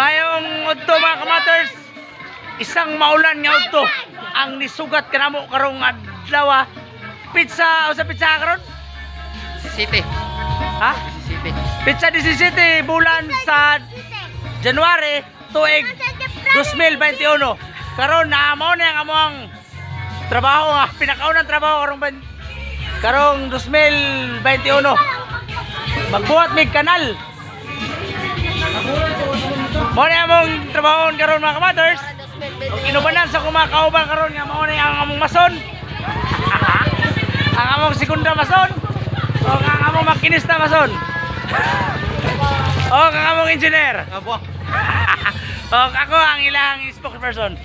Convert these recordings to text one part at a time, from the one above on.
Mayong udto mga kamaters, isang maulan nga udto ang nisugat kanamo karong adlaw. Pizza o sa pizza karon? City. Ha? City. Pizza 17 bulan sa January tuig 2021. Karon na mao na ang among trabaho nga pinakaunang trabaho karong 2021. Magbuhat mig kanal. Mao na among trabaho karon mga kamaters. Inubanan sa kumakauban karon nga mao na ang among mason. Ang among segunda mason. O ang among makinista mason. O ang among engineer. Abo. O ako ang ilang spokesperson.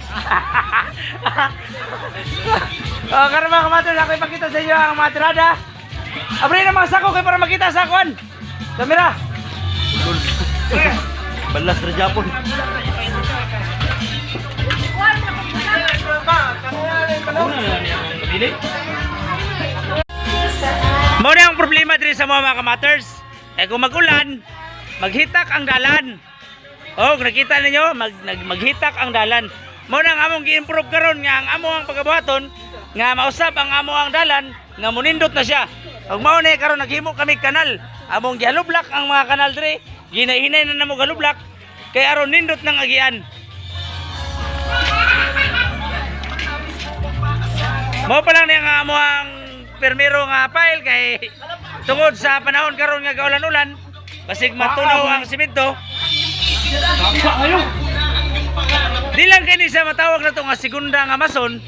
O karon mga kamaters, ako ipakita sa inyo ang mga tirada. Abri na mga sako kay para makita sa kuan. Kamera. Balas ra Japon. Mao na ang problema diri sa mga kamaters. Kung magulan, maghitak ang dalan. Oh, nakita ninyo, maghitak ang dalan. Mao na ang among gi-improve karon nga ang amo ang pagabuhaton nga mausab ang amo ang dalan nga munindot na siya. Ug mao na karon naghimo kami kanal. Among gihalublak ang mga kanal diri. Ginahinay na namo galublak kay aron nindot nang agian. Mao pa lang nga amo ang permiro nga file kay tungod sa panahon karon nga kaulan-ulan basig matunaw ang simento. Di lang kini sa matawag na to nga segunda nga mason,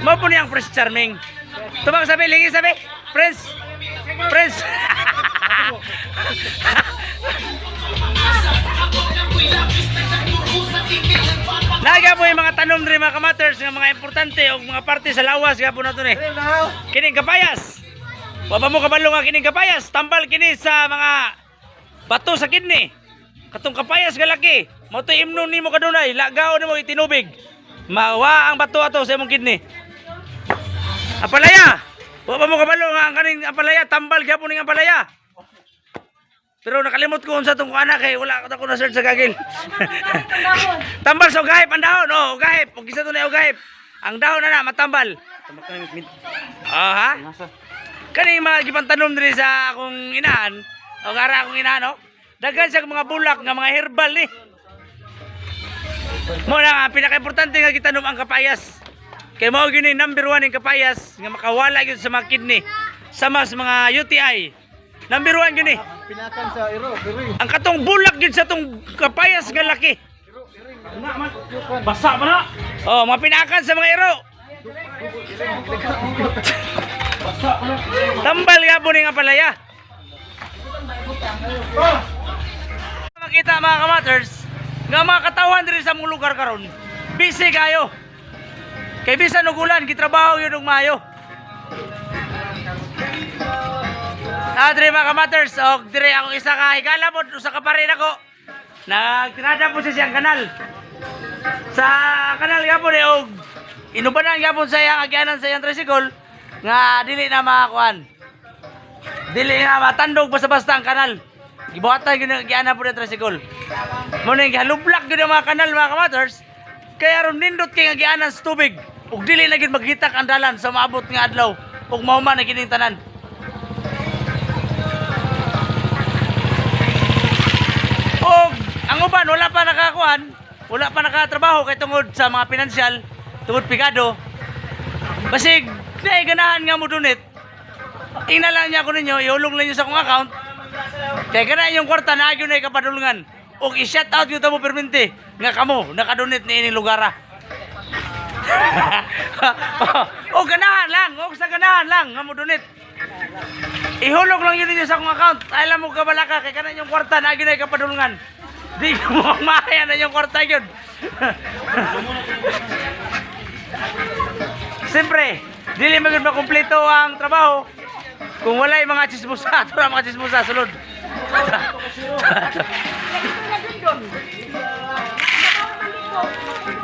mao po niyang Prince Charming. Tubag sabi, lingi sabi, Prince. Prince. Naga po yung mga tanom rin mga kamaters, nga mga importante o mga parte sa lawas nga po na ito eh. Kining kapayas. Wapa mo kabalo nga kining kapayas, tambal kini sa mga bato sa kidney. Katong kapayas nga laki, mo to imnon nimo kadunay, lagaw nimo itinubig. Mawa ang bato ato sa imong kidney. Apalaya. Wapa mo kabalo nga ang kaning apalaya, tambal gyapon ning apalaya. Pero nakalimot ko unsa tong anak kay wala ko na search sa Google. Tambal sa ugahip ang dahon, oh, ugahip, ug isa to na ugahip. Ang dahon na matambal. Ha? Kani mga gipantanom diri sa akong inahan, o gara akong inahan, no? Daghan sa mga bulak nga mga herbal ni. Mo na ang pinaka-importante nga gitanom ang kapayas. Kay mao gyud ni number 1 ning kapayas nga makawala gyud sa mga kidney, sama sa mga UTI. Number 1 gyud ni. Pinakan sa iro, diri. Ang katong bulak gyud sa tong kapayas nga laki. Basa man na. Oh, mga pinakan sa mga iro. Tambal gyapon ning apalaya. Makita mga kamaters, nga mga katawan diri sa mong lugar karon. Busy kayo. Kay bisan og ulan gitrabaho yun og maayo. Adre mga kamaters, og dire akong isa ka higala po sa kaparin ako. Nagtinada po siya siyang kanal. Sa kanal gyapon og inubanan gyapon sa iyang agyanan sa iyang tricycle nga dili na makakuan. Dili na matandog basta-basta ang kanal. Gibuhatan gyud ang agyanan po ng tricycle. Mo ning gihalublak gyud ang mga kanal mga kamaters. Kaya ron nindot kay agyanan sa tubig. Ug dili na gyud maghitak ang dalan sa maabot nga adlaw ug mahuman na kining tanan. Og ang uban wala pa nakakuan, wala pa nakatrabaho kay tungod sa mga pinansyal, tungod pigado. Basig nay ganahan nga mo donate. Ingna lang niya ko ninyo, iulong lang niyo sa akong account. Kay kana yung kwarta na agyo na kapadulungan. Og i-shout out gyud mo permente nga kamo nakadonate ni ining lugara. O ganahan lang, o sa ganahan lang nga mo donate. Ihulog lang yun ninyo sa akong account. Alam mo kabalaka kay kana yung kwarta na gyud kapadulungan. Di mo maya na yung kwarta yun. Siyempre, dili magud makumpleto ang trabaho kung walay mga chismosa. Ato ra mga chismosa sulod.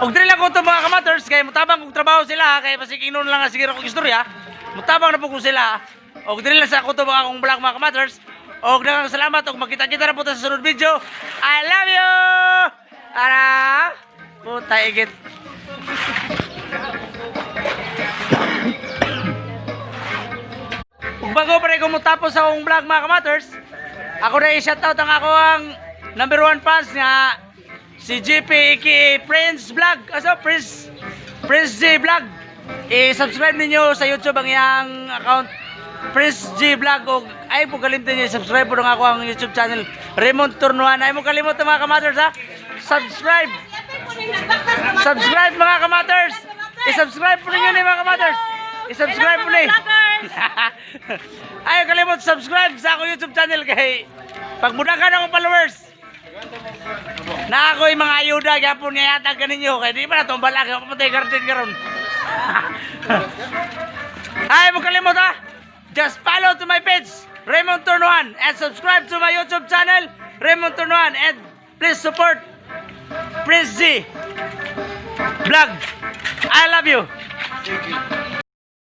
Og dili lang ko to mga kamaters kay mutabang kog trabaho sila kay basig inon lang nga sige kog istorya. Mutabang na po ko sila. Og dili lang sa ako to mga akong vlog mga kamaters. Og daghang salamat og magkita-kita na po ta sa sunod video. I love you. Ara taigit. Kung bago pa rin kung matapos sa akong vlog mga kamatters, ako na i-shoutout ang ako ang #1 fans nga si GP aka Prince Vlog. Also, Prince G Vlog. I-subscribe ninyo sa YouTube ang iyang account Prince G Vlog o ay po kalimtin niyo i-subscribe po ng ako ang YouTube channel Raymond Turnuan. Ay mo kalimot mga kamatters ha. Subscribe. Subscribe mga kamatters. I-subscribe po ninyo ni mga kamatters. I-subscribe po ni. Ay kalimot subscribe sa ako YouTube channel kay pagbudakan akong followers. Na ako'y mga ayuda gyapon nga yatag kaninyo kay di ba na tumbala kay papatay garden karon. Ay mo kalimot ha. Just follow to my page Raymond Turnuan and subscribe to my YouTube channel Raymond Turnuan and please support Prince G Vlog. I love you.